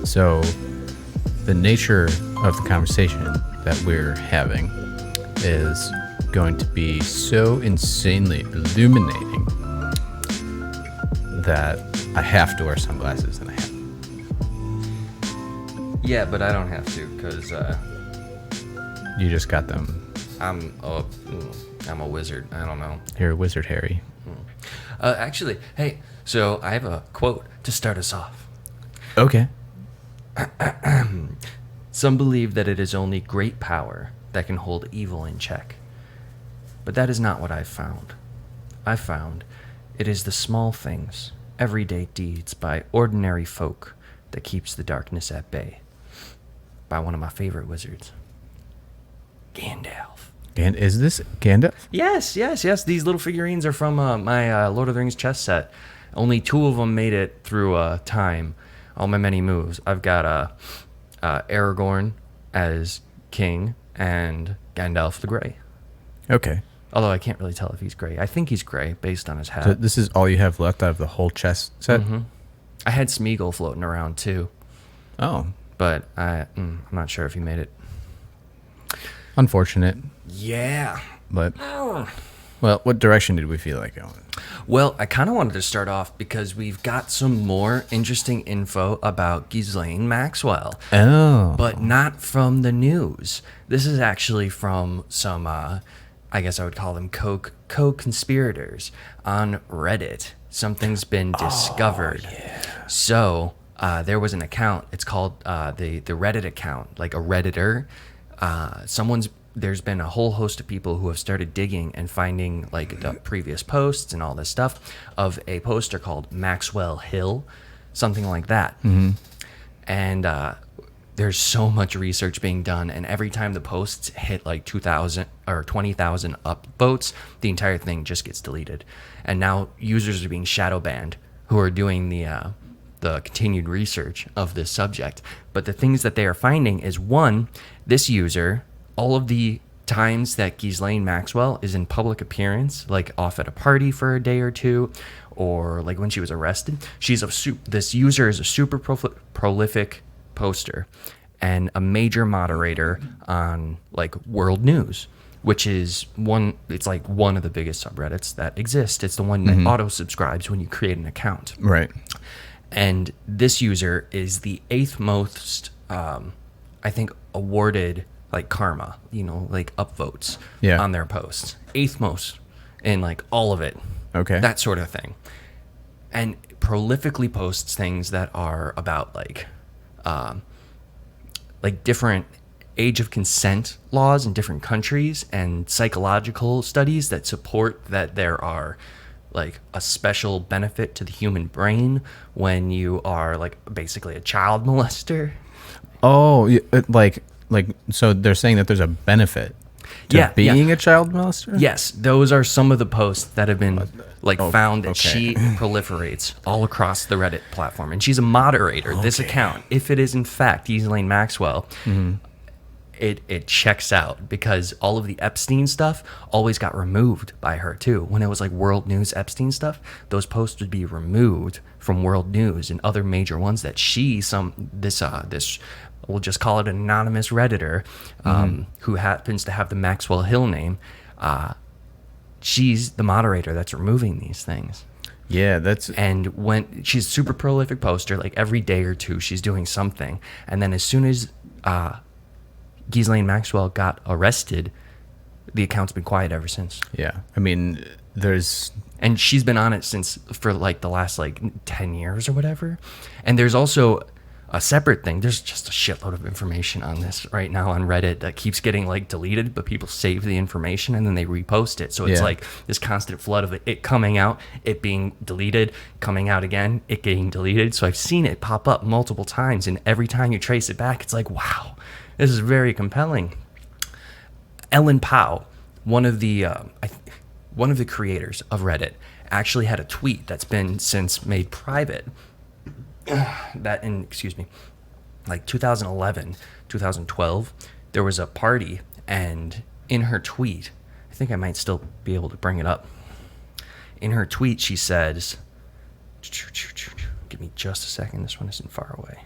So, the nature of the conversation that we're having is going to be so insanely illuminating that I have to wear sunglasses and I have. Yeah, but I don't have to because You just got them. I'm a wizard. I don't know. You're a wizard, Harry. Actually, hey, so I have a quote to start us off. Okay. Some believe that it is only great power that can hold evil in check. But that is not what I've found. I've found it is the small things, everyday deeds by ordinary folk that keeps the darkness at bay. By one of my favorite wizards, Gandalf. And is this Gandalf? Yes. These little figurines are from my Lord of the Rings chess set. Only 2 of them made it through time. All my many moves. I've got Aragorn as king and Gandalf the Grey. Okay. Although I can't really tell if he's gray. I think he's gray based on his hat. So this is all you have left out of the whole chess set? Mm-hmm. I had Smeagol floating around too. Oh. But I'm not sure if he made it. Unfortunate. Yeah. But, well, what direction did we feel like going? Well, I kind of wanted to start off because we've got some more interesting info about Ghislaine Maxwell. Oh. But not from the news. This is actually from some, I guess I would call them co-conspirators on Reddit. Something's been discovered. Yeah. So there was an account. It's called the Reddit account, like a Redditor. There's been a whole host of people who have started digging and finding like the previous posts and all this stuff of a poster called Maxwell Hill, something like that. Mm-hmm. And there's so much research being done, and every time the posts hit like 2,000 or 20,000 upvotes, the entire thing just gets deleted. And now users are being shadow banned who are doing the continued research of this subject. But the things that they are finding is, one, this user, all of the times that Ghislaine Maxwell is in public appearance, like off at a party for a day or two, or like when she was arrested, this user is a super prolific poster and a major moderator on like world news, which is it's like one of the biggest subreddits that exist. It's the one that auto subscribes when you create an account. Right. And this user is the 8th most, I think, awarded like karma, like upvotes on their posts. 8th most in like all of it. Okay. That sort of thing. And prolifically posts things that are about like different age of consent laws in different countries and psychological studies that support that there are like a special benefit to the human brain when you are like basically a child molester. Oh, so they're saying that there's a benefit to being a child molester? Yes, those are some of the posts that have been found that she proliferates all across the Reddit platform. And she's a moderator. This account, if it is in fact Ghislaine Maxwell, it checks out because all of the Epstein stuff always got removed by her too. When it was like world news Epstein stuff, those posts would be removed from world news and other major ones that this we'll just call it an anonymous Redditor who happens to have the Maxwell Hill name. She's the moderator that's removing these things. Yeah, and when she's a super prolific poster, like every day or two she's doing something, and then as soon as Ghislaine Maxwell got arrested, the account's been quiet ever since. Yeah, I mean, and she's been on it for like the last like 10 years or whatever. And there's also a separate thing. There's just a shitload of information on this right now on Reddit that keeps getting like deleted, but people save the information and then they repost it. So it's like this constant flood of it coming out, it being deleted, coming out again, it getting deleted. So I've seen it pop up multiple times, and every time you trace it back, it's like, wow, this is very compelling. Ellen Pao, one of the creators of Reddit, actually had a tweet that's been since made private. That in, like 2011, 2012, there was a party, and in her tweet, I think I might still be able to bring it up. In her tweet, she says, give me just a second, this one isn't far away.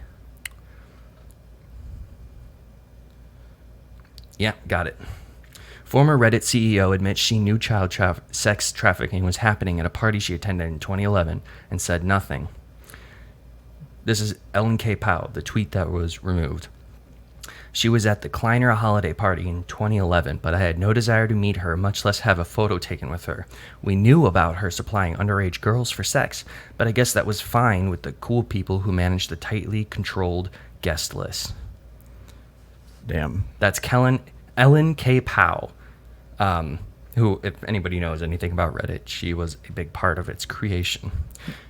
Yeah, got it. Former Reddit CEO admits she knew sex trafficking was happening at a party she attended in 2011 and said nothing. This is Ellen K. Powell, the tweet that was removed. She was at the Kleiner holiday party in 2011, but I had no desire to meet her, much less have a photo taken with her. We knew about her supplying underage girls for sex, but I guess that was fine with the cool people who managed the tightly controlled guest list. Damn. That's Ellen K. Powell, who, if anybody knows anything about Reddit, she was a big part of its creation.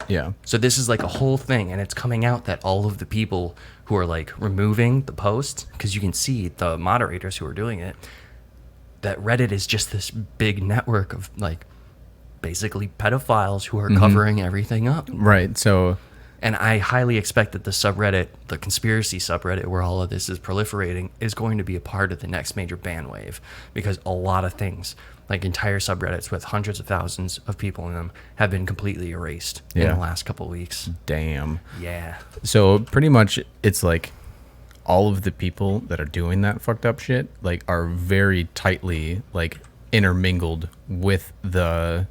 Yeah. So this is like a whole thing, and it's coming out that all of the people who are like removing the post, because you can see the moderators who are doing it, that Reddit is just this big network of like basically pedophiles who are covering everything up. Right. So, and I highly expect that the subreddit, the conspiracy subreddit where all of this is proliferating, is going to be a part of the next major ban wave, because a lot of things, like entire subreddits with hundreds of thousands of people in them, have been completely erased in the last couple of weeks. Damn. Yeah. So pretty much it's like all of the people that are doing that fucked up shit like are very tightly like intermingled with the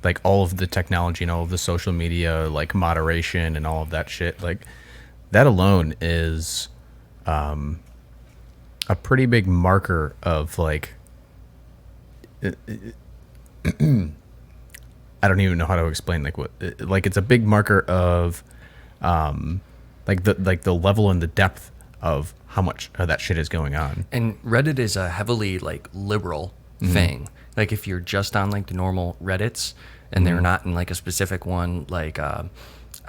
like all of the technology and all of the social media like moderation and all of that shit. Like that alone is a pretty big marker of like I don't even know how to explain like what like it's a big marker of like the level and the depth of how much of that shit is going on. And Reddit is a heavily like liberal thing. Like if you're just on like the normal Reddits and they're not in like a specific one, like I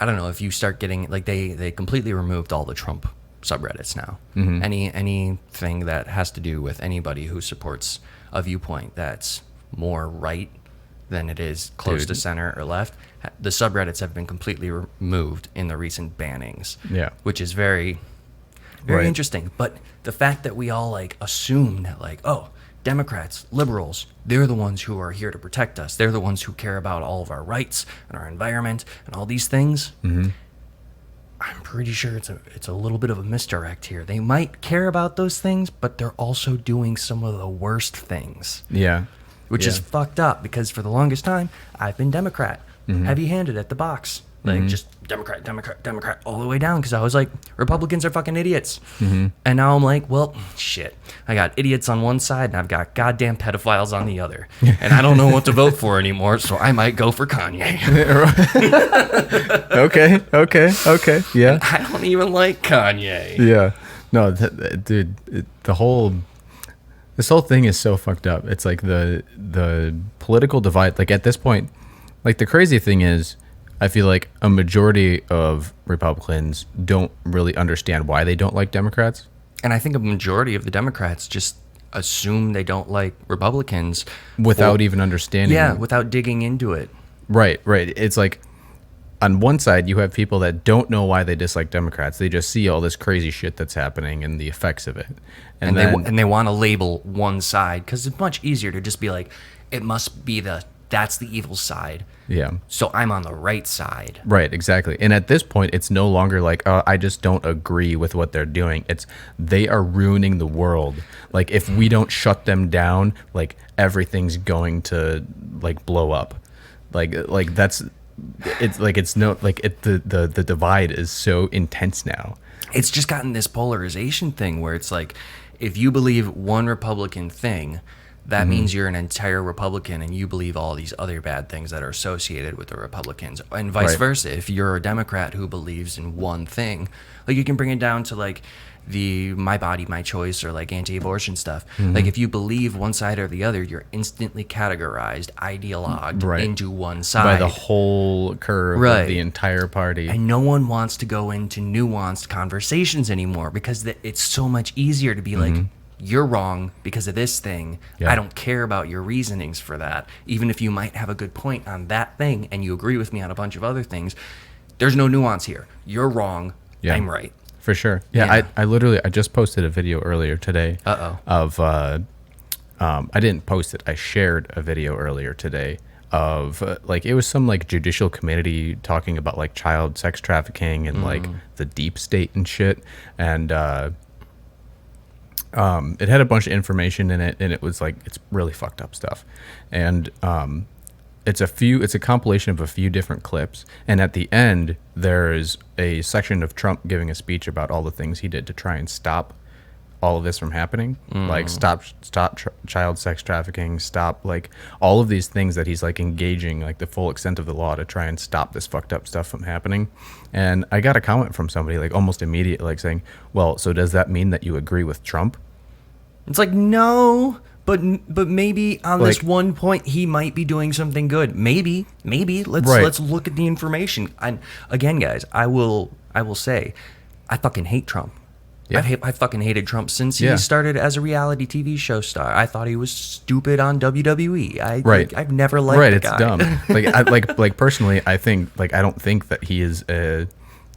don't know, if you start getting like they completely removed all the Trump subreddits now. Anything that has to do with anybody who supports a viewpoint that's more right than it is close to center or left, the subreddits have been completely removed in the recent bannings. Yeah, which is very interesting. But the fact that we all like assume that like, oh, Democrats, liberals, they're the ones who are here to protect us. They're the ones who care about all of our rights and our environment and all these things. I'm pretty sure it's a little bit of a misdirect here. They might care about those things, but they're also doing some of the worst things. Yeah. Which is fucked up, because for the longest time, I've been Democrat, heavy-handed at the box. Like, just Democrat, Democrat, Democrat, all the way down, because I was like, Republicans are fucking idiots. And now I'm like, well, shit. I got idiots on one side, and I've got goddamn pedophiles on the other. And I don't know what to vote for anymore, so I might go for Kanye. Okay. Yeah. And I don't even like Kanye. Yeah. No, dude, this whole thing is so fucked up. It's like the political divide. Like at this point, like the crazy thing is, I feel like a majority of Republicans don't really understand why they don't like Democrats. And I think a majority of the Democrats just assume they don't like Republicans without even understanding. Yeah, without digging into it. Right. It's like on one side you have people that don't know why they dislike Democrats. They just see all this crazy shit that's happening and the effects of it. And they want to label one side, because it's much easier to just be like, it must be that's the evil side. Yeah. So I'm on the right side. Right, exactly. And at this point, it's no longer like, I just don't agree with what they're doing. It's they are ruining the world. Like if we don't shut them down, like everything's going to like blow up. Like that's it's like it's no like it the divide is so intense now. It's just gotten this polarization thing where it's like if you believe one Republican thing, that means you're an entire Republican and you believe all these other bad things that are associated with the Republicans, and vice versa. If you're a Democrat who believes in one thing, like you can bring it down to like the my body, my choice, or like anti-abortion stuff. Like if you believe one side or the other, you're instantly categorized, ideologued into one side. By the whole curve of the entire party. And no one wants to go into nuanced conversations anymore, because it's so much easier to be like, you're wrong because of this thing. I don't care about your reasonings for that. Even if you might have a good point on that thing and you agree with me on a bunch of other things, there's no nuance here. You're wrong. I'm right. For sure. Yeah. I just posted a video earlier today of, I didn't post it. I shared a video earlier today of like, it was some like judicial committee talking about like child sex trafficking and like the deep state and shit. And, It had a bunch of information in it, and it was like it's really fucked up stuff, and it's a compilation of a few different clips, and at the end there's a section of Trump giving a speech about all the things he did to try and stop all of this from happening, like stop child sex trafficking, stop like all of these things that he's like engaging like the full extent of the law to try and stop this fucked up stuff from happening. And I got a comment from somebody like almost immediately like saying, well, so does that mean that you agree with Trump? It's like, no, but maybe on this Like- one point he might be doing something good. Maybe let's look at the information. And again, guys, I will say, I fucking hate Trump. Yeah. I fucking hated Trump since he Yeah. started as a reality TV show star. I thought he was stupid on WWE. Right. I've never liked Right, the it's guy. dumb. Like personally, I don't think that he is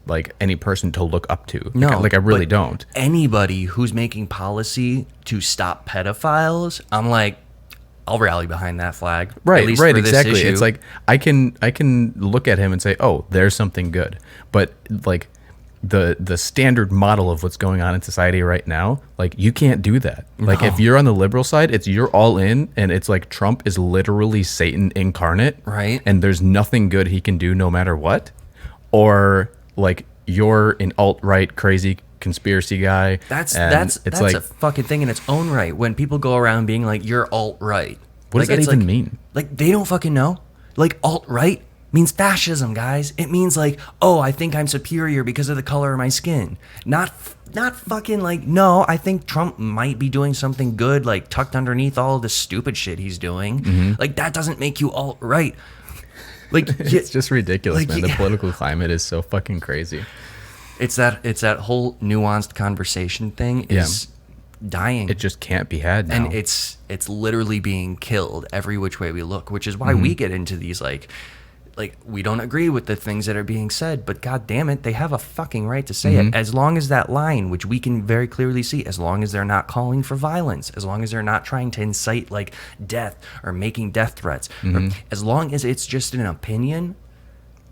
like any person to look up to. No, I really but don't. Anybody who's making policy to stop pedophiles, I'm like, I'll rally behind that flag. Right, at least right, for this exactly. issue. It's like I can look at him and say, "Oh, there's something good." But like the standard model of what's going on in society right now, like you can't do that. Like No. if you're on the liberal side, it's you're all in, and it's like Trump is literally Satan incarnate, Right. And there's nothing good he can do no matter what. Or like you're an alt-right crazy conspiracy guy. That's it's like a fucking thing in its own right. When people go around being like, "You're alt-right," what does like, that it's even like- mean? Like they don't fucking know. Like alt-right means fascism, guys. It means like, oh, I think I'm superior because of the color of my skin. Not fucking like, no, I think Trump might be doing something good, like tucked underneath all of the stupid shit he's doing. Mm-hmm. Like that doesn't make you alt-right. Like It's just ridiculous, like, man. The yeah. political climate is so fucking crazy. it's that whole nuanced conversation thing is dying. It just can't be had now. And it's literally being killed every which way we look, which is why we get into these like we don't agree with the things that are being said, but god damn it, they have a fucking right to say it, as long as that line, which we can very clearly see, as long as they're not calling for violence, as long as they're not trying to incite like death or making death threats, or as long as it's just an opinion,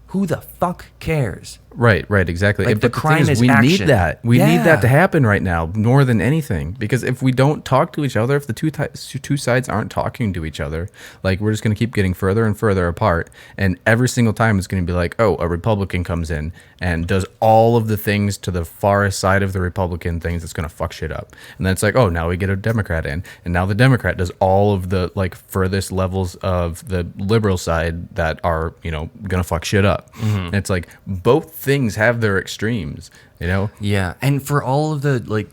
who the fuck cares? Right, exactly. Like, the But crime thing is we action. need that. We need Yeah. that to happen right now more than anything. Because if we don't talk to each other, if the two sides aren't talking to each other, like we're just going to keep getting further and further apart. And every single time it's going to be like, oh, a Republican comes in and does all of the things to the farthest side of the Republican things that's going to fuck shit up. And then it's like, oh, now we get a Democrat in, and now the Democrat does all of the like furthest levels of the liberal side that are going to fuck shit up. And it's like both things have their extremes, Yeah, and for all of the like,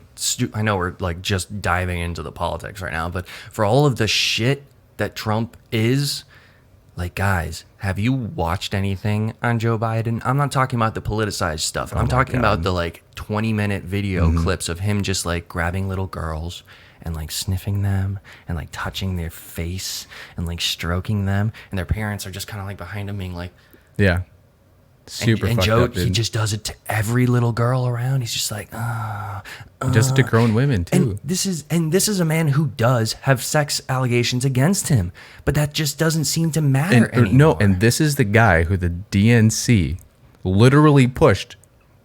I know we're like just diving into the politics right now, but for all of the shit that Trump is, like, guys, have you watched anything on Joe Biden? I'm not talking about the politicized stuff. I'm talking about the like 20-minute video clips of him just like grabbing little girls and like sniffing them and like touching their face and like stroking them, and their parents are just kind of like behind him being like, Yeah. Super and fucked Joe, up, dude. he just does it to every little girl around. He's just like, Just to grown women too. and this is a man who does have sex allegations against him, but that just doesn't seem to matter anymore. No, and this is the guy who the DNC literally pushed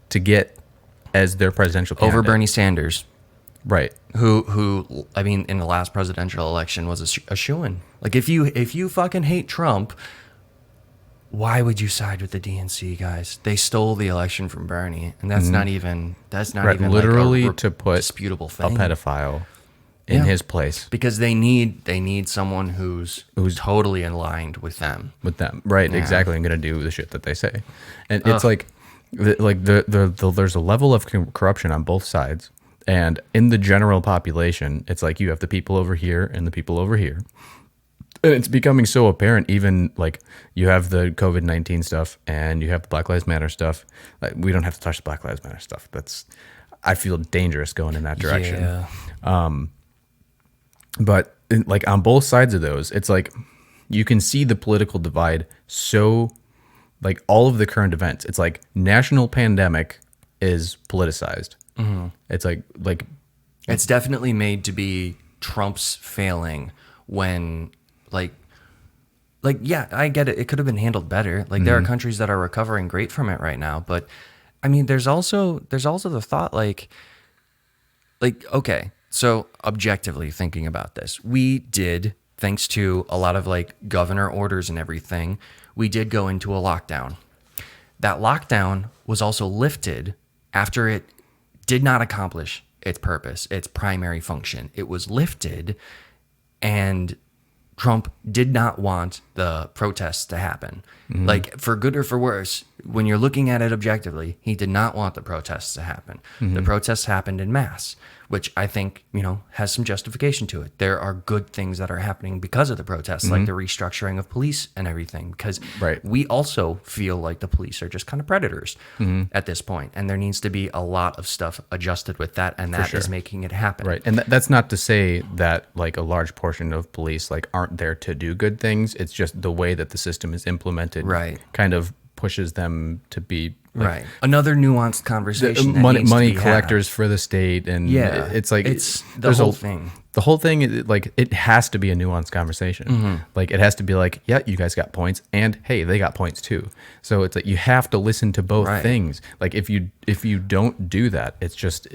to get as their presidential candidate. over Bernie Sanders, Right. who I mean, in the last presidential election was a shoo-in. Like if you fucking hate Trump, why would you side with the DNC, guys? They stole the election from Bernie, and that's not even Right. even Literally like a to put disputable a thing. pedophile in Yeah. his place Because they need someone who's totally aligned with them. with them. Right. Yeah. Exactly. I'm going to do the shit that they say. And it's like there's a level of corruption on both sides. And in the general population, it's like you have the people over here and the people over here. And it's becoming so apparent, even like you have the COVID-19 stuff and you have the Black Lives Matter stuff. Like we don't have to touch the Black Lives Matter stuff. I feel dangerous going in that direction. Yeah. But like on both sides of those, it's like you can see the political divide. So like all of the current events, it's like national pandemic is politicized. It's like It's definitely made to be Trump's failing when like yeah, I get it. It could have been handled better. Like there are countries that are recovering great from it right now, but I mean there's also the thought like okay, So objectively thinking about this, we did, thanks to a lot of like governor orders and everything, we did go into a lockdown. That lockdown was also lifted after it did not accomplish its purpose, its primary function. It was lifted, and Trump did not want the protests to happen. Like, for good or for worse, when you're looking at it objectively, he did not want the protests to happen. The protests happened in mass, which I think, has some justification to it. There are good things that are happening because of the protests, like the restructuring of police and everything, because we also feel like the police are just kind of predators at this point, and there needs to be a lot of stuff adjusted with that, and that is making it happen. Right, and that's not to say that like a large portion of police like aren't there to do good things. It's just the way that the system is implemented kind of pushes them to be like, another nuanced conversation. Money collectors for the state, and it's like it's the whole thing. The whole thing, like, it has to be a nuanced conversation. Like, it has to be like, yeah, you guys got points, and hey, they got points too. So it's like you have to listen to both things. Like, if you don't do that, it's just.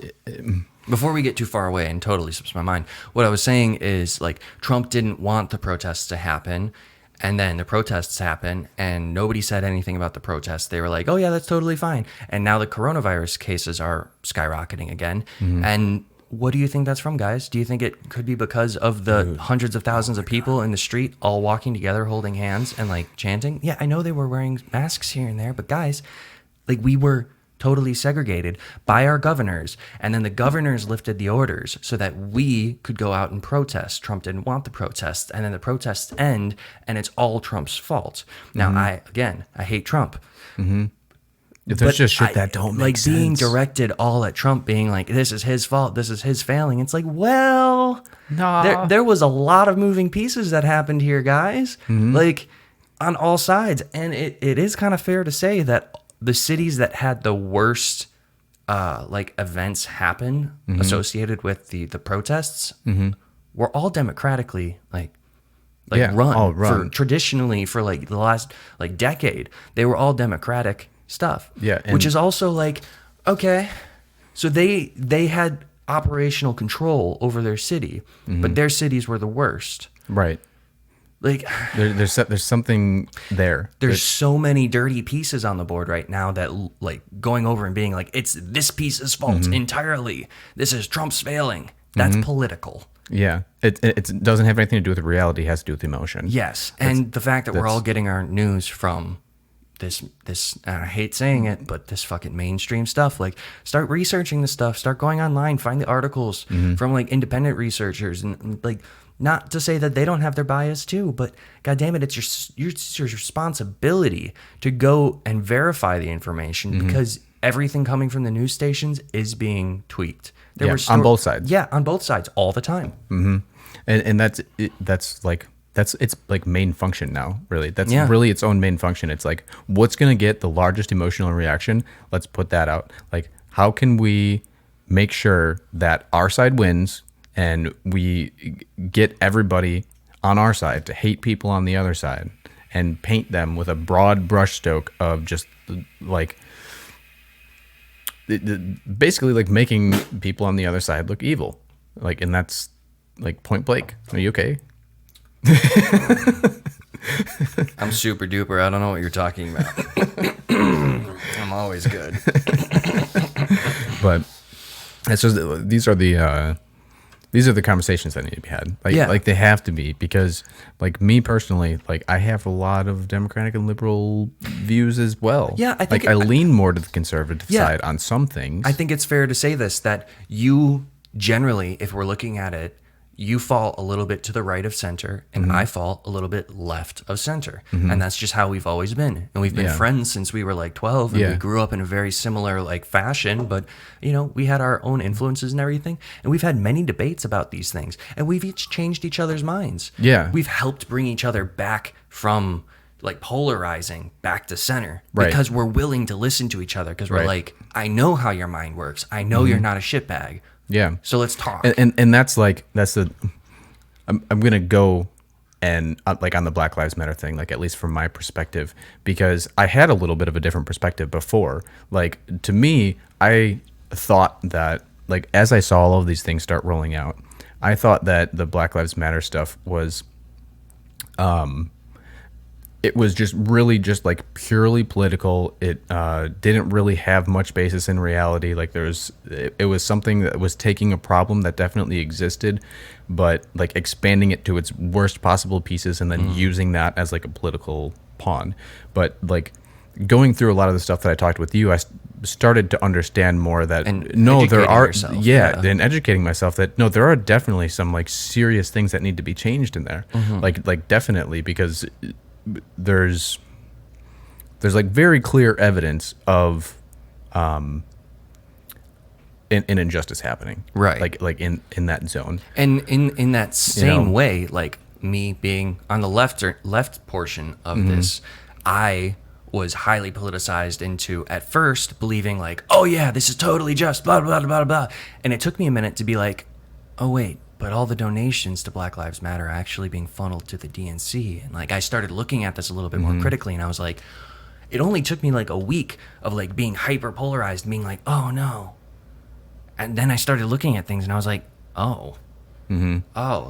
Before we get too far away and totally slips my mind, what I was saying is, like, Trump didn't want the protests to happen. And then the protests happen, and nobody said anything about the protests. They were like, oh, yeah, that's totally fine. And now the coronavirus cases are skyrocketing again. And what do you think that's from, guys? Do you think it could be because of the hundreds of thousands of people in the street all walking together, holding hands and, like, chanting? Yeah, I know they were wearing masks here and there, but, guys, like, we were totally segregated by our governors, and then the governors lifted the orders so that we could go out and protest. Trump didn't want the protests, and then the protests end, and it's all Trump's fault. Now, I hate Trump. If there's just shit that don't make sense. Like, being directed all at Trump, being like, this is his fault, this is his failing. It's like, well, there was a lot of moving pieces that happened here, guys. Like, on all sides. And it is kind of fair to say that the cities that had the worst like events happen associated with the protests were all democratically run. For traditionally for like the last like decade. They were all democratic stuff. Yeah, which is also like, okay, so they had operational control over their city, but their cities were the worst. Right. Like, there's something there. There's so many dirty pieces on the board right now that, like, going over and being like, it's this piece's fault entirely. This is Trump's failing. That's political. Yeah, it doesn't have anything to do with reality. It has to do with emotion. Yes, and the fact that we're all getting our news from this, and I hate saying it, but this fucking mainstream stuff. Like, start researching the stuff. Start going online. Find the articles from, like, independent researchers and like. Not to say that they don't have their bias too, but God damn it, it's your responsibility to go and verify the information because everything coming from the news stations is being tweaked. On both sides. Yeah, on both sides all the time. And that's its like main function now. Really, that's really its own main function. It's like, what's gonna get the largest emotional reaction? Let's put that out. Like, how can we make sure that our side wins? And we get everybody on our side to hate people on the other side and paint them with a broad brushstroke of just like basically like making people on the other side look evil. Like, and that's like point blank. Are you okay? I'm super duper. I don't know what you're talking about. I'm always good. But it's just, these are the conversations that need to be had. Like they have to be, because like me personally, like I have a lot of Democratic and liberal views as well. Yeah, I think I lean more to the conservative side on some things. I think it's fair to say this, that you generally, if we're looking at it, you fall a little bit to the right of center, and I fall a little bit left of center. And that's just how we've always been. And we've been friends since we were like 12, and we grew up in a very similar like fashion, but we had our own influences and everything. And we've had many debates about these things, and we've each changed each other's minds. Yeah. We've helped bring each other back from like polarizing back to center, right, because we're willing to listen to each other, because we're like, I know how your mind works. I know you're not a shitbag. Yeah. So let's talk. And that's the I'm gonna go and like on the Black Lives Matter thing, like at least from my perspective, because I had a little bit of a different perspective before. Like to me, I thought that like as I saw all of these things start rolling out, I thought that the Black Lives Matter stuff was it was just really just like purely political. It didn't really have much basis in reality. Like it was something that was taking a problem that definitely existed, but like expanding it to its worst possible pieces and then using that as like a political pawn. But like going through a lot of the stuff that I talked with you, I started to understand more that And no, there educating are yourself, and educating myself that no, there are definitely some like serious things that need to be changed in there. Like definitely, because there's like very clear evidence of an injustice happening, Right. like in that zone. And in that same know? way, like me being on the left portion of this, I was highly politicized into at first believing like, oh yeah, this is totally just blah blah blah blah blah. And it took me a minute to be like, oh wait, but all the donations to Black Lives Matter are actually being funneled to the DNC. And like I started looking at this a little bit more critically, and I was like, it only took me like a week of like being hyper polarized, being like, oh no. And then I started looking at things and I was like, oh,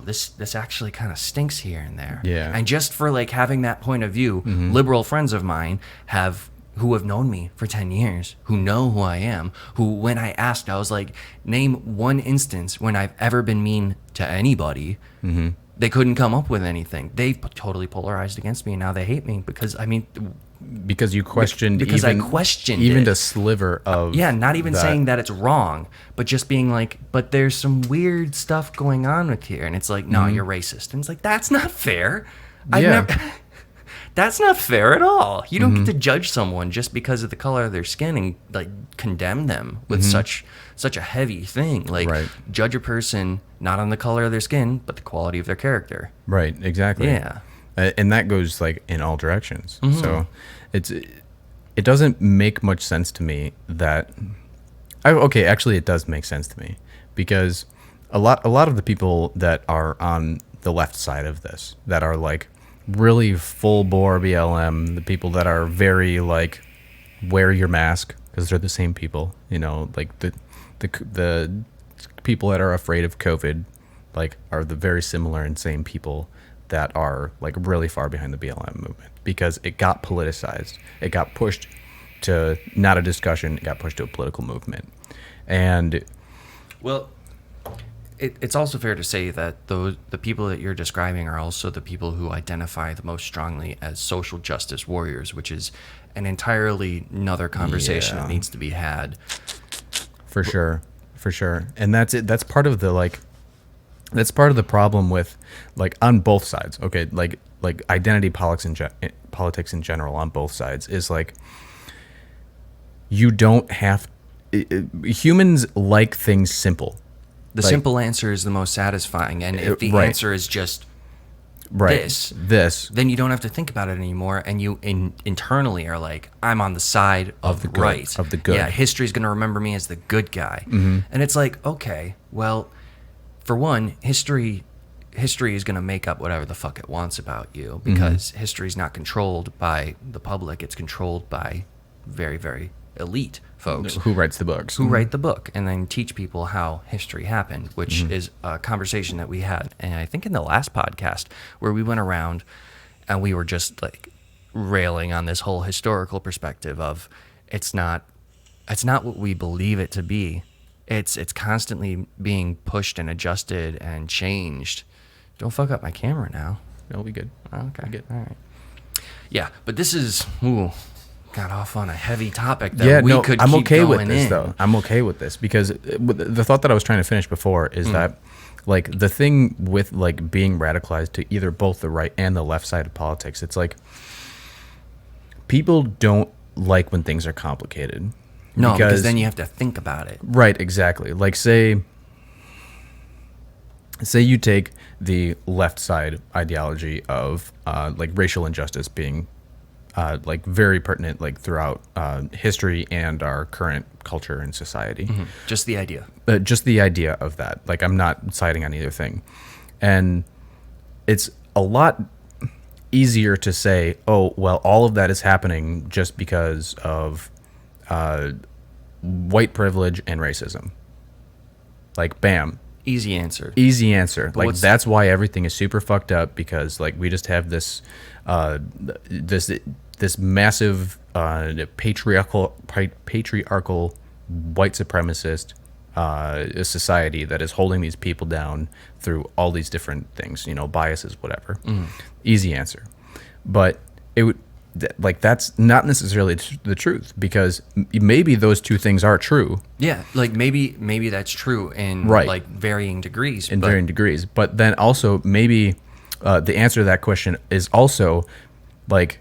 this actually kind of stinks here and there. Yeah. And just for like having that point of view, liberal friends of mine who have known me for 10 years, who know who I am, who when I asked, I was like, name one instance when I've ever been mean to anybody. They couldn't come up with anything. They totally polarized against me, and now they hate me because, I mean, Because you questioned because even, I questioned even it. a sliver of not even that. saying that it's wrong, but just being like, but there's some weird stuff going on with here, and it's like, no, you're racist, and it's like, that's not fair. Yeah. That's not fair at all. You don't get to judge someone just because of the color of their skin and like condemn them with such a heavy thing. Like Right. judge a person not on the color of their skin, but the quality of their character. Right, exactly. Yeah. And that goes like in all directions. So it doesn't make much sense to me that okay, actually it does make sense to me, because a lot of the people that are on the left side of this, that are like really full bore BLM, the people that are very like wear your mask because they're the same people, you know, like the people that are afraid of COVID, like are the very similar and same people that are like really far behind the BLM movement, because it got politicized. It got pushed to not a discussion. It got pushed to a political movement. And Well, it's also fair to say that the people that you're describing are also the people who identify the most strongly as social justice warriors, which is an entirely another conversation Yeah. that needs to be had. for sure. And that's it. That's part of the like, that's part of the problem with like on both sides. Okay. Like identity politics in general on both sides is like, you don't have, humans like things simple. The Like- simple answer is the most satisfying, and if the Right. answer is just Right. this, then you don't have to think about it anymore, and you internally are like, I'm on the side of the good, right, of the good. Yeah, history's going to remember me as the good guy, and it's like, okay, well, for one, history is going to make up whatever the fuck it wants about you, because history's not controlled by the public; it's controlled by very, very elite folks Who writes the books? who write the book and then teach people how history happened, which is a conversation that we had, and I think in the last podcast, where we went around and we were just like railing on this whole historical perspective of it's not what we believe it to be. It's constantly being pushed and adjusted and changed. Don't fuck up my camera now. It'll be good. Okay. Be good. All right. Yeah, but this is got off on a heavy topic that we could I'm keep okay with going this in. though. I'm okay with this because the thought that I was trying to finish before is that like the thing with like being radicalized to either both the right and the left side of politics, it's like people don't like when things are complicated. No, because then you have to think about it. Right, exactly. Like say you take the left side ideology of like racial injustice being like very pertinent like throughout history and our current culture and society. Just the idea. Just the idea of that. Like I'm not siding on either thing. And it's a lot easier to say, oh, well, all of that is happening just because of white privilege and racism. Like, bam. Easy answer. Easy answer. But Like, that's why everything is super fucked up, because like we just have this this massive patriarchal white supremacist society that is holding these people down through all these different things, biases, whatever. Easy answer. But it would like, that's not necessarily the truth, because maybe those two things are true. Yeah, like maybe that's true in like varying degrees. Varying degrees. But then also maybe the answer to that question is also like,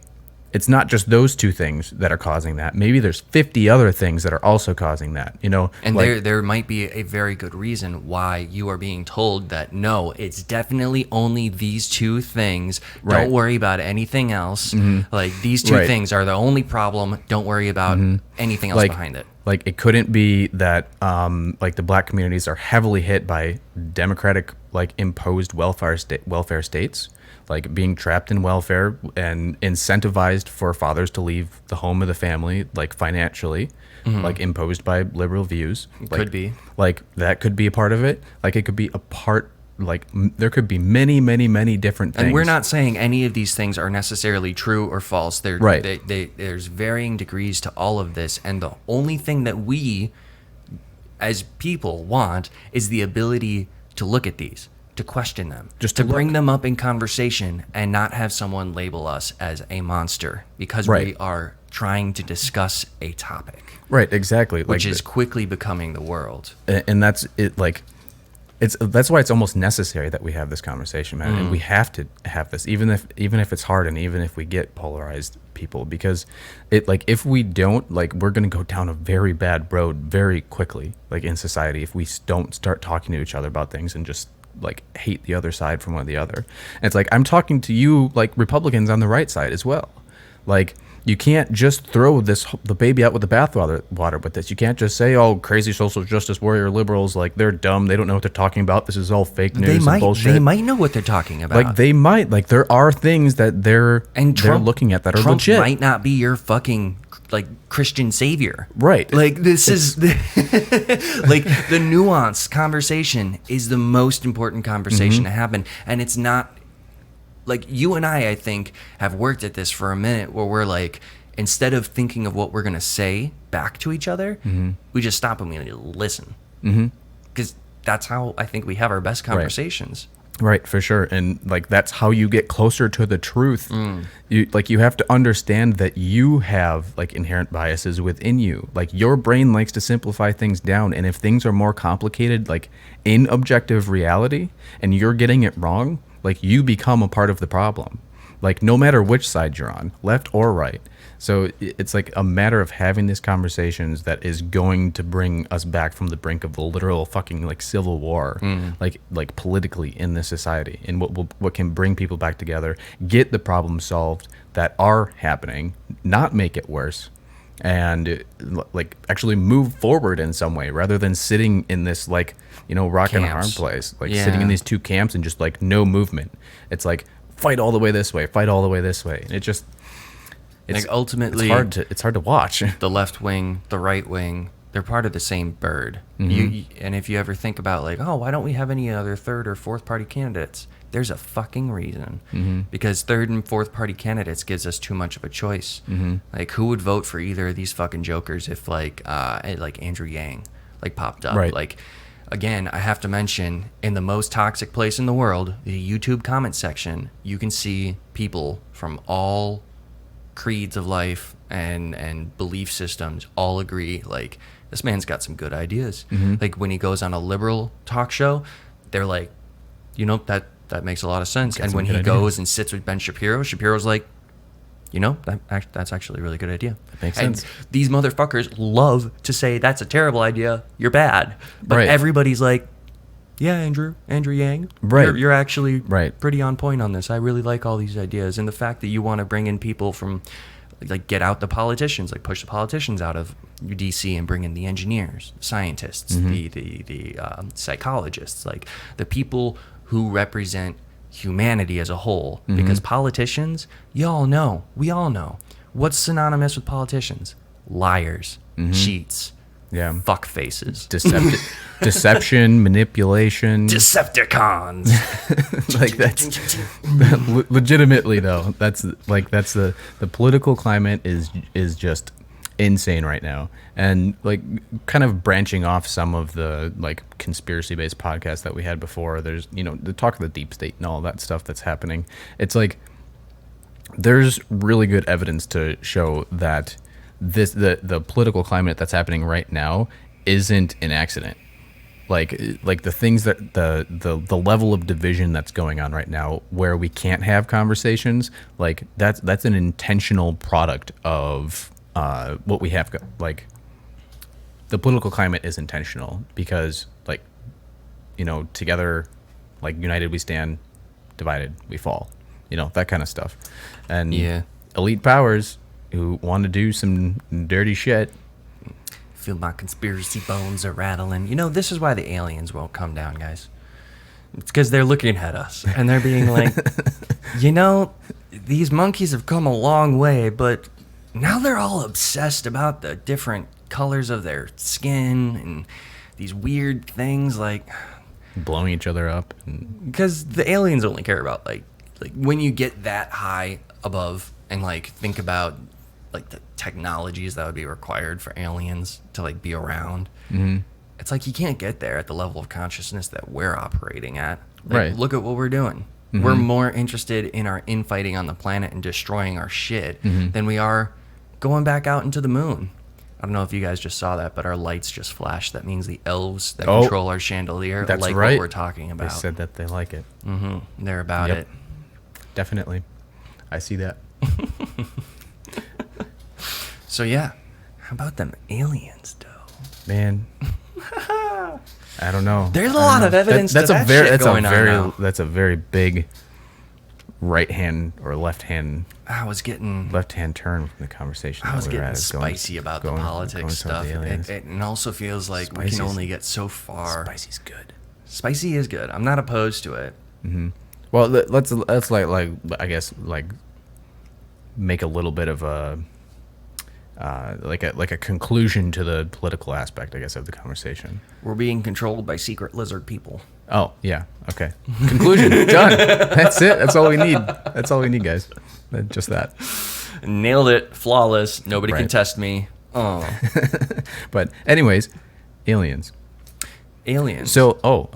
it's not just those two things that are causing that. Maybe there's 50 other things that are also causing that, And like, there might be a very good reason why you are being told that, no, it's definitely only these two things. Right. Don't worry about anything else. Like, these two things are the only problem. Don't worry about anything else behind it. Like, it couldn't be that like the black communities are heavily hit by democratic, like, imposed welfare states, like being trapped in welfare and incentivized for fathers to leave the home of the family, like financially, like imposed by liberal views. Could be. Like, that could be a part of it. Like, it could be a part, like, there could be many, many, many different things. And we're not saying any of these things are necessarily true or false. There's varying degrees to all of this. And the only thing that we, as people, want is the ability to look at these, to question them, just to bring them up in conversation, and not have someone label us as a monster because we are trying to discuss a topic. Right, exactly. Which is quickly becoming the world. And that's it. Like, that's why it's almost necessary that we have this conversation, man. And we have to have this, even if it's hard, and even if we get polarized people, because if we don't, like, we're going to go down a very bad road very quickly, like, in society, if we don't start talking to each other about things and just, like, hate the other side from one or the other. And it's like, I'm talking to you, like, Republicans on the right side as well. Like, you can't just throw the baby out with the bathwater with this. You can't just say, oh, crazy social justice warrior liberals, like, they're dumb, they don't know what they're talking about, this is all fake news and bullshit. They might know what they're talking about. Like, they might. Like, there are things that they're looking at that are Trump legit. Might not be your fucking, like, Christian savior. Right. Like, this is like, the nuanced conversation is the most important conversation to happen. And it's not, like, you and I think, have worked at this for a minute, where we're like, instead of thinking of what we're going to say back to each other, we just stop and we listen. Because that's how I think we have our best conversations. Right, for sure. And, like, that's how you get closer to the truth. You have to understand that you have, like, inherent biases within you. Like, your brain likes to simplify things down, and if things are more complicated, like, in objective reality, and you're getting it wrong, like, you become a part of the problem. Like, no matter which side you're on, left or right. So it's like a matter of having these conversations that is going to bring us back from the brink of the literal fucking, like, civil war, like politically in this society, and what can bring people back together, get the problems solved that are happening, not make it worse, and, like, actually move forward in some way, rather than sitting in this, like, rock and a hard place, like, sitting in these two camps and just, like, no movement. It's like, fight all the way this way, fight all the way this way. And it just, like, ultimately, it's hard to watch. The left wing, the right wing, they're part of the same bird. And if you ever think about, like, oh, why don't we have any other third or fourth party candidates? There's a fucking reason. Because third and fourth party candidates gives us too much of a choice. Like, who would vote for either of these fucking jokers if, like Andrew Yang, like, popped up? Right. Like, again, I have to mention, in the most toxic place in the world, the YouTube comment section, you can see people from all creeds of life and belief systems all agree, like, this man's got some good ideas. Like, when he goes on a liberal talk show, they're like, that makes a lot of sense. And when he goes and sits with Ben Shapiro, Shapiro's like, that's actually a really good idea. That makes sense. These motherfuckers love to say, that's a terrible idea, you're bad. But everybody's like, yeah, Andrew Yang, you're actually pretty on point on this. I really like all these ideas. And the fact that you want to bring in people from, like, get out the politicians, like, push the politicians out of DC and bring in the engineers, scientists, the psychologists, like, the people who represent humanity as a whole. Because politicians, we all know, what's synonymous with politicians? Liars, cheats, Yeah. Fuck faces. Deception, manipulation. Decepticons. Like legitimately though. That's the political climate is just insane right now. And like kind of branching off some of the like conspiracy based podcasts that we had before, there's the talk of the deep state and all that stuff that's happening. It's like there's really good evidence to show that the political climate that's happening right now isn't an accident. Like the things that the level of division that's going on right now, where we can't have conversations, like that's an intentional product of what we have. Like the political climate is intentional because like together, like united we stand, divided we fall. That kind of stuff. And elite powers who want to do some dirty shit. Feel my conspiracy bones are rattling. This is why the aliens won't come down, guys. It's because they're looking at us and they're being like, these monkeys have come a long way, but now they're all obsessed about the different colors of their skin and these weird things like blowing each other up. Because the aliens only care about like when you get that high above and like think about like the technologies that would be required for aliens to like be around. Mm-hmm. It's like you can't get there at the level of consciousness that we're operating at. Like, right. Look at what we're doing. Mm-hmm. We're more interested in our infighting on the planet and destroying our shit than we are going back out into the moon. I don't know if you guys just saw that, but our lights just flashed. That means the elves that control our chandelier that's like right. what we're talking about. They said that they like it. Mm-hmm. They're about it. Definitely. I see that. So yeah, how about them aliens, though? Man, I don't know. There's a lot of evidence that's a very big right hand or left hand. Left hand turn from the conversation. I was getting spicy about the politics stuff. It also feels like we can only get so far. Spicy's good. Spicy is good. I'm not opposed to it. Mm-hmm. Well, let's like I guess like make a little bit of a like a conclusion to the political aspect, I guess, of the conversation. We're being controlled by secret lizard people. Oh yeah, okay. Conclusion done. That's it. That's all we need. That's all we need, guys. Just that. Nailed it. Flawless. Nobody can test me. Oh. But anyways, aliens. So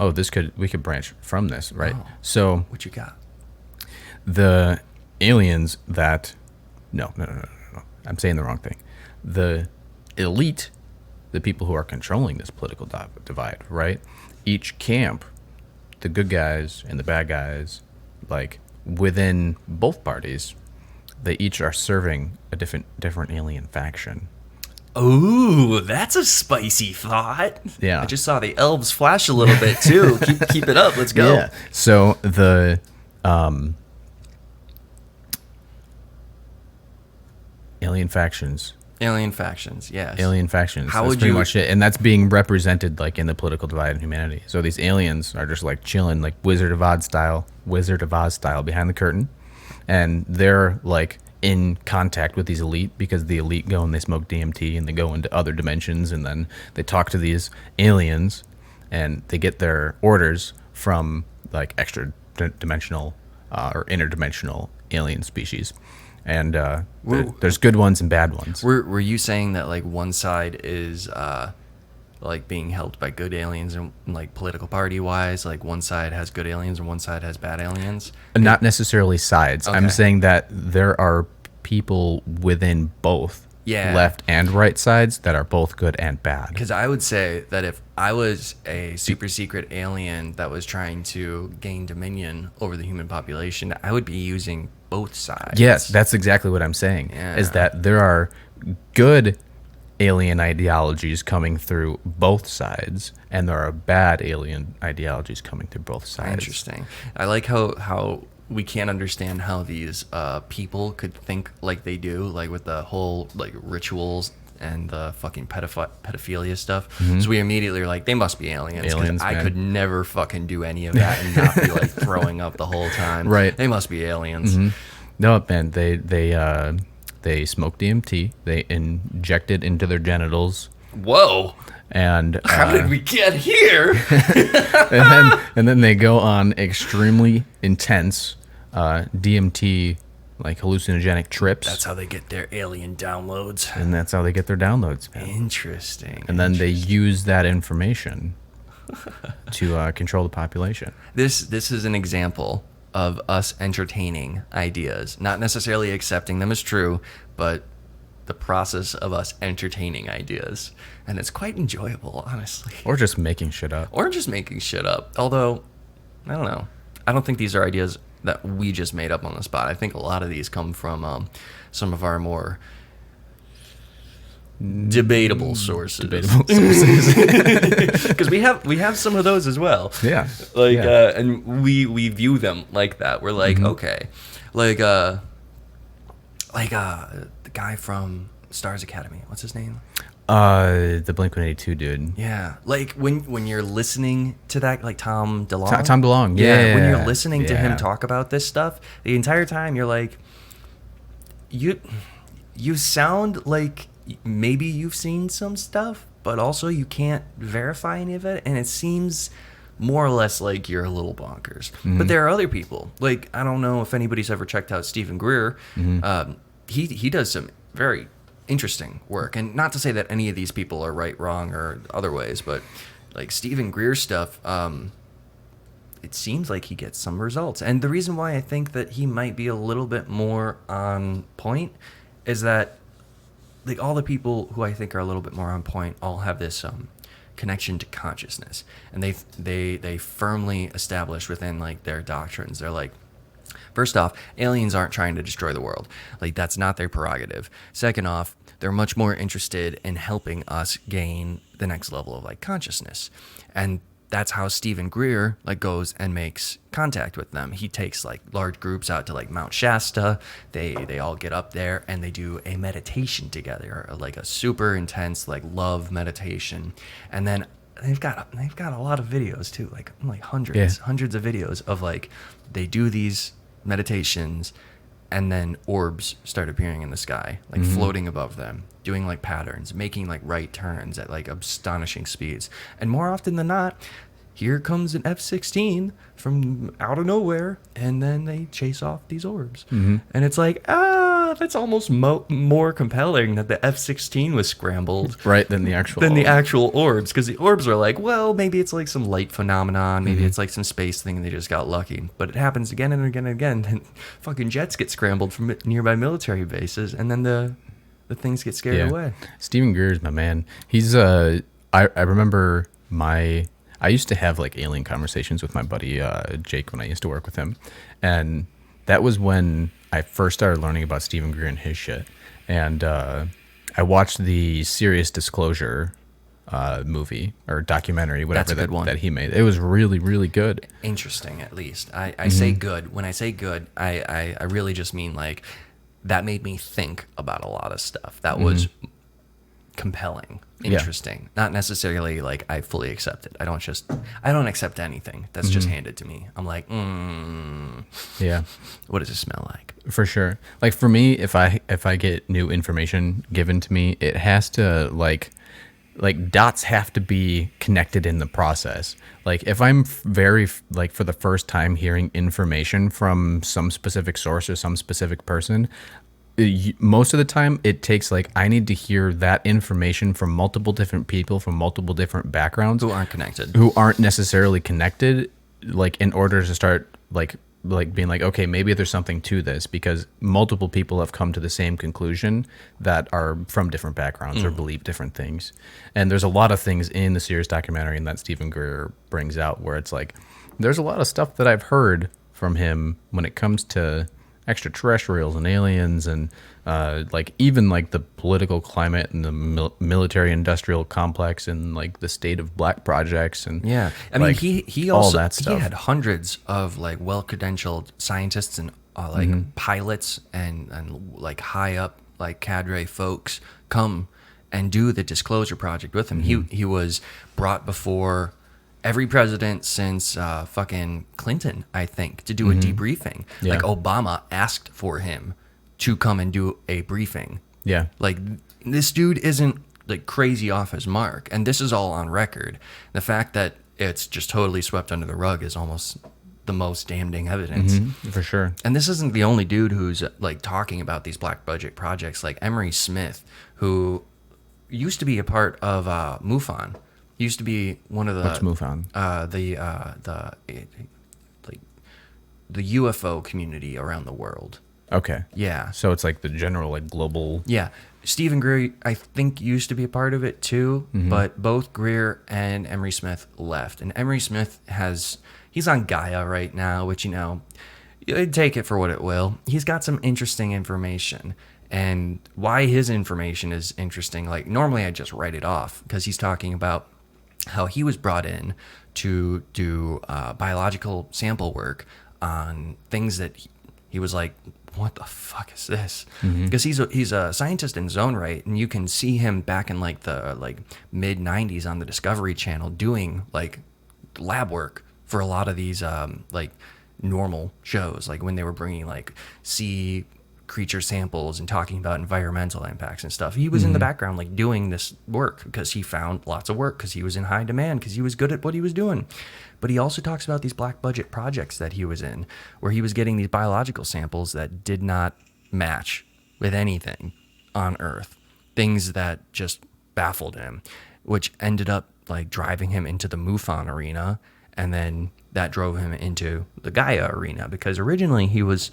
we could branch from this, right? Oh. So what you got? The aliens that no. I'm saying the wrong thing. The elite, the people who are controlling this political divide, right? Each camp, the good guys and the bad guys, like within both parties, they each are serving a different alien faction. Ooh, that's a spicy thought. Yeah. I just saw the elves flash a little bit too. keep it up. Let's go. Yeah. So the alien factions, yes. Alien factions. How that's would pretty you much it, and that's being represented like in the political divide in humanity. So these aliens are just like chilling, like Wizard of Oz style behind the curtain, and they're like in contact with these elite because the elite go and they smoke DMT and they go into other dimensions and then they talk to these aliens and they get their orders from like extra dimensional or interdimensional alien species. And there's good ones and bad ones. Were you saying that like one side is like being helped by good aliens and like political party wise, like one side has good aliens and one side has bad aliens? Not necessarily sides. Okay. I'm saying that there are people within both left and right sides that are both good and bad. Because I would say that if I was a super secret alien that was trying to gain dominion over the human population, I would be using both sides. Yes, that's exactly what I'm saying. Yeah. Is that there are good alien ideologies coming through both sides, and there are bad alien ideologies coming through both sides. Interesting. I like how we can't understand how these people could think like they do, like with the whole like rituals and the fucking pedophilia stuff. Mm-hmm. So we immediately are like, they must be aliens. Because I could never fucking do any of that and not be like throwing up the whole time. Right. They must be aliens. Mm-hmm. No, man, they smoke DMT. They inject it into their genitals. Whoa. And how did we get here? and then they go on extremely intense DMT, like hallucinogenic trips. That's how they get their alien downloads. And that's how they get their downloads, man. Interesting. And then they use that information to control the population. This is an example of us entertaining ideas, not necessarily accepting them as true, but the process of us entertaining ideas. And it's quite enjoyable, honestly. Or just making shit up. Although, I don't know. I don't think these are ideas that we just made up on the spot. I think a lot of these come from some of our more debatable sources. Because we have some of those as well. Yeah. And we view them like that. We're like, okay. The guy from Stars Academy. What's his name? The Blink-182 dude. Yeah, like when you're listening to that, like Tom DeLonge. Tom DeLonge, yeah. When you're listening to him talk about this stuff, the entire time you're like, you sound like maybe you've seen some stuff, but also you can't verify any of it, and it seems more or less like you're a little bonkers. But there are other people. Like, I don't know if anybody's ever checked out Stephen Greer. He does some very interesting work, and not to say that any of these people are right, wrong, or other ways, but like Stephen Greer stuff, it seems like he gets some results. And the reason why I think that he might be a little bit more on point is that like all the people who I think are a little bit more on point all have this connection to consciousness, and they firmly establish within like their doctrines. They're like, first off, aliens aren't trying to destroy the world. Like, that's not their prerogative. Second off, they're much more interested in helping us gain the next level of like consciousness. And that's how Stephen Greer like goes and makes contact with them. He takes like large groups out to like Mount Shasta. They all get up there and they do a meditation together, like a super intense like love meditation. And then they've got a lot of videos too, like hundreds of videos of like they do these meditations, and then orbs start appearing in the sky, like floating above them, doing like patterns, making like right turns at like astonishing speeds. And more often than not, here comes an F-16 from out of nowhere, and then they chase off these orbs. And it's like, that's almost more compelling that the F-16 was scrambled, right, than the actual orbs, because the orbs are like, well, maybe it's like some light phenomenon, maybe it's like some space thing, and they just got lucky. But it happens again and again and again. And fucking jets get scrambled from nearby military bases, and then the things get scared away. Stephen Greer is my man. He's I remember I used to have like alien conversations with my buddy Jake when I used to work with him, and that was when I first started learning about Stephen Greer and his shit. And I watched the Serious Disclosure movie or documentary, whatever that he made. It was really, really good. Interesting, at least. I say good. When I say good, I really just mean like that made me think about a lot of stuff. That was compelling, interesting. Not necessarily like I fully accept it. I don't accept anything that's just handed to me. I'm like, what does it smell like? For sure. Like for me, if I get new information given to me, it has to like dots have to be connected in the process. Like if I'm very like for the first time hearing information from some specific source or some specific person, most of the time it takes like I need to hear that information from multiple different people from multiple different backgrounds who aren't connected, who aren't necessarily connected, like in order to start like being like, okay, maybe there's something to this, because multiple people have come to the same conclusion that are from different backgrounds or believe different things. And there's a lot of things in the Serious documentary and that Stephen Greer brings out where it's like there's a lot of stuff that I've heard from him when it comes to extraterrestrials and aliens and like even like the political climate and the military industrial complex and like the state of black projects and I mean he also all that stuff. He had hundreds of like well-credentialed scientists and like pilots and like high up like cadre folks come and do the Disclosure Project with him. He was brought before every president since fucking Clinton, I think, to do a debriefing. Yeah. Like Obama asked for him to come and do a briefing. Yeah. Like this dude isn't like crazy off his mark. And this is all on record. The fact that it's just totally swept under the rug is almost the most damning evidence. For sure. And this isn't the only dude who's like talking about these black budget projects. Like Emery Smith, who used to be a part of MUFON. He used to be one of the... What's MUFON? The UFO community around the world. Okay. Yeah. So it's like the general, like, global... Yeah. Stephen Greer, I think, used to be a part of it too, but both Greer and Emery Smith left. And Emery Smith he's on Gaia right now, which, you know, you take it for what it will. He's got some interesting information. And why his information is interesting, like, normally I just write it off because he's talking about how he was brought in to do biological sample work on things that he was like, what the fuck is this? Because he's a scientist in his own right, and you can see him back in like the mid 90s on the Discovery Channel doing like lab work for a lot of these like normal shows, like when they were bringing like sea creature samples and talking about environmental impacts and stuff. He was in the background like doing this work because he found lots of work because he was in high demand because he was good at what he was doing. But he also talks about these black budget projects that he was in where he was getting these biological samples that did not match with anything on Earth, things that just baffled him, which ended up like driving him into the MUFON arena, and then that drove him into the Gaia arena because originally he was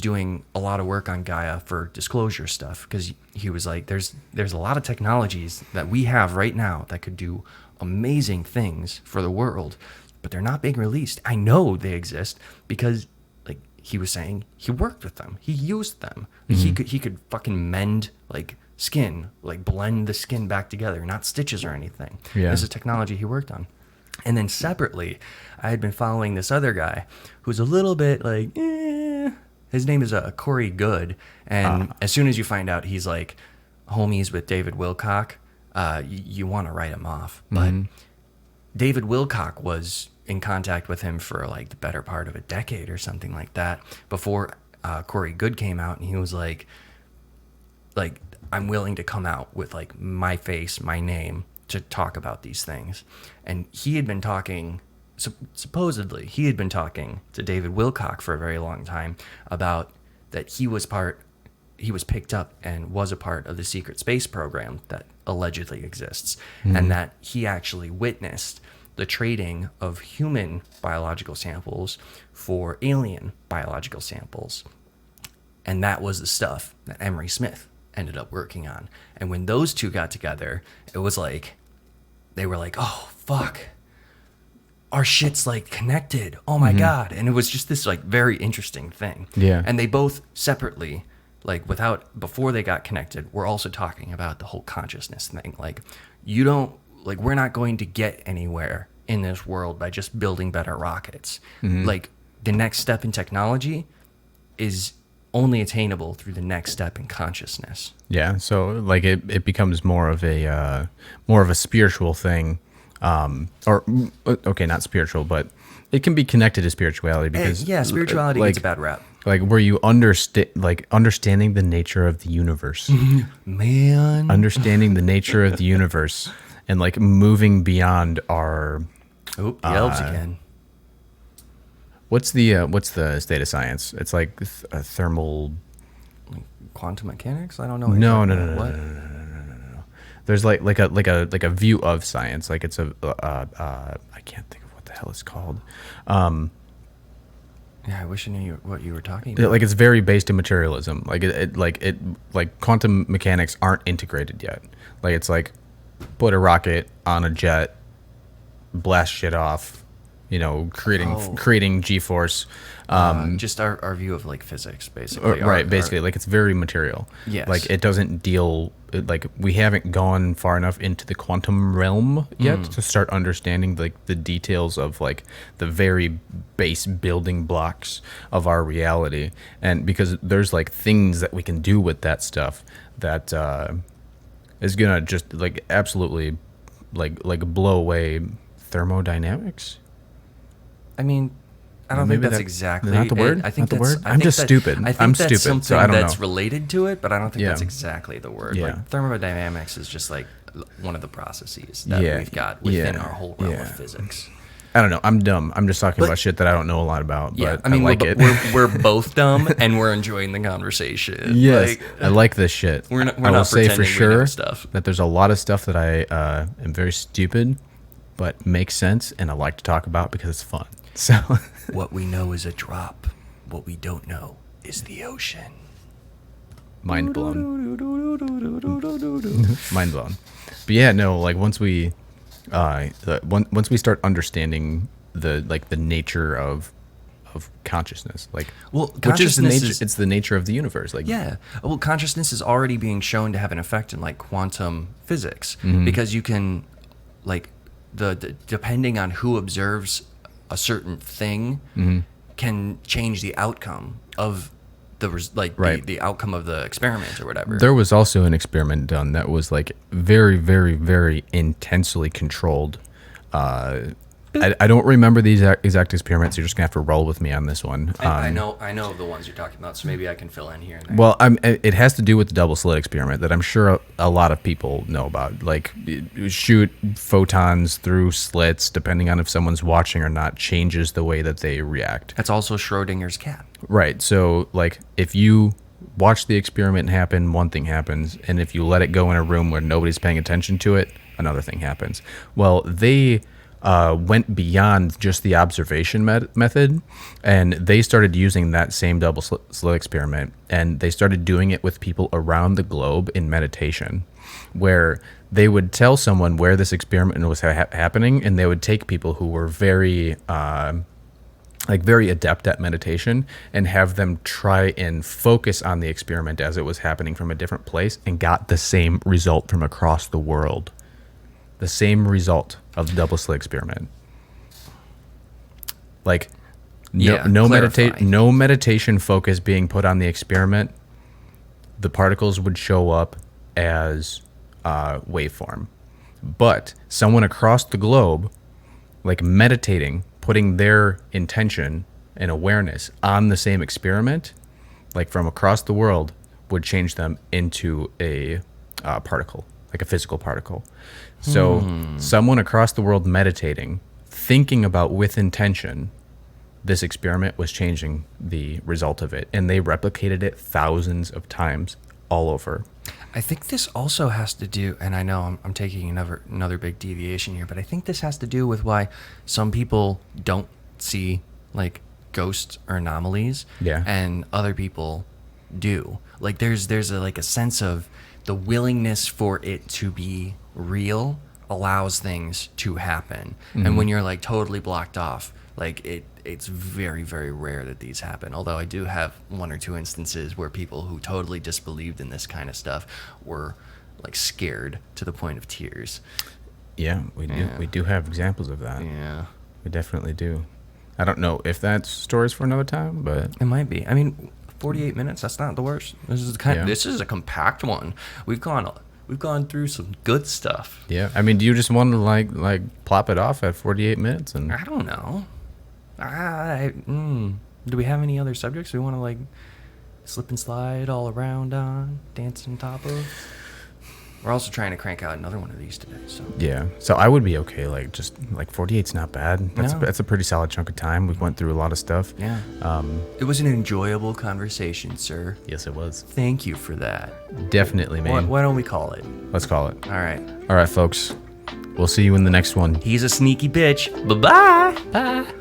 doing a lot of work on Gaia for disclosure stuff because he was like, there's a lot of technologies that we have right now that could do amazing things for the world, but they're not being released. I know they exist because, like he was saying, he worked with them, he used them. He could fucking mend like skin, like blend the skin back together, not stitches or anything. Yeah. This is technology he worked on. And then separately, I had been following this other guy who's a little bit like, his name is Corey Goode, and as soon as you find out he's like homies with David Wilcock, you want to write him off. But David Wilcock was in contact with him for like the better part of a decade or something like that before Corey Goode came out, and he was like I'm willing to come out with like my face, my name to talk about these things. And he had been talking. Supposedly, he had been talking to David Wilcock for a very long time about that he was picked up and was a part of the secret space program that allegedly exists, and that he actually witnessed the trading of human biological samples for alien biological samples. And that was the stuff that Emery Smith ended up working on. And when those two got together, it was like, they were like, oh, fuck. Our shit's like connected. Oh my God. And it was just this like very interesting thing. Yeah. And they both separately, like before they got connected, were also talking about the whole consciousness thing. Like we're not going to get anywhere in this world by just building better rockets. Like the next step in technology is only attainable through the next step in consciousness. Yeah. So like it becomes more of a spiritual thing. Not spiritual, but it can be connected to spirituality because spirituality gets a bad rap. Like where you understanding the nature of the universe, man, understanding the nature of the universe, and like moving beyond our. The elves again. What's the state of science? It's like thermal, quantum mechanics. I don't know. No. There's like a view of science, like it's I can't think of what the hell it's called. I wish I knew what you were talking about. Like it's very based in materialism. Like quantum mechanics aren't integrated yet. Like it's like put a rocket on a jet, blast shit off, creating G-force. Just our view of like physics, basically. Basically, like it's very material. Yes. Like it doesn't deal. Like we haven't gone far enough into the quantum realm yet to start understanding like the details of like the very base building blocks of our reality, and because there's like things that we can do with that stuff that is gonna just like absolutely like blow away thermodynamics. I mean, I don't think that's exactly not the word. I think not the that's, word. I I'm think just that, stupid. I think I'm that's stupid. something So I don't that's know. related to it, but I don't think Yeah. that's exactly the word. Yeah. Like thermodynamics is just like one of the processes that we've got within our whole realm of physics. I don't know. I'm dumb. I'm just talking about shit that I don't know a lot about. Yeah, but I mean, like it. we're both dumb, and we're enjoying the conversation. Yes, like, I like this shit. We're I not will say for pretending we know sure stuff. that there's a lot of stuff that I am very stupid, but makes sense, and I like to talk about because it's fun. So what we know is a drop. What we don't know is the ocean. Mind blown. Mind blown. But yeah, no, like once we start understanding the nature of consciousness, like, which is the nature, it's the nature of the universe. Like, yeah, well, consciousness is already being shown to have an effect in like quantum physics, because you can, like, depending on who observes a certain thing, can change the outcome of the outcome of the experiment or whatever. There was also an experiment done that was like very, very, very intensely controlled. I don't remember the exact experiments. You're just gonna have to roll with me on this one. I know of the ones you're talking about, so maybe I can fill in here and there. Well, it has to do with the double slit experiment that I'm sure a lot of people know about. Like, shoot photons through slits, depending on if someone's watching or not, changes the way that they react. That's also Schrodinger's cat. Right. So, like, if you watch the experiment happen, one thing happens, and if you let it go in a room where nobody's paying attention to it, another thing happens. Well, they went beyond just the observation method, and they started using that same double slit experiment, and they started doing it with people around the globe in meditation, where they would tell someone where this experiment was happening, and they would take people who were very very adept at meditation and have them try and focus on the experiment as it was happening from a different place, and got the same result from across the world. The same result of the double slit experiment. Like, no meditation focus being put on the experiment. The particles would show up as waveform. But someone across the globe, like, meditating, putting their intention and awareness on the same experiment, like from across the world, would change them into a particle, like a physical particle. So someone across the world meditating, thinking about with intention, this experiment was changing the result of it, and they replicated it thousands of times all over. I think this also has to do, and I know I'm taking another big deviation here, but I think this has to do with why some people don't see, like, ghosts or anomalies, and other people do. Like, there's a sense of the willingness for it to be real allows things to happen. And when you're, like, totally blocked off, like, it's very, very rare that these happen. Although I do have one or two instances where people who totally disbelieved in this kind of stuff were, like, scared to the point of tears. Yeah, we do. We do have examples of that. Yeah, we definitely do. I don't know if that story's for another time, but it might be. I mean, 48 minutes, that's not the worst. This is a compact one. We've gone through some good stuff. Yeah. I mean, do you just want to like plop it off at 48 minutes? And I don't know. Do we have any other subjects we want to, like, slip and slide all around on, dance on top of? We're also trying to crank out another one of these today. So yeah. So I would be okay. Like, just like 48's not bad. That's a pretty solid chunk of time. We went through a lot of stuff. Yeah. It was an enjoyable conversation, sir. Yes, it was. Thank you for that. Definitely, man. Why don't we call it? Let's call it. All right. All right, folks. We'll see you in the next one. He's a sneaky bitch. Bye-bye. Bye.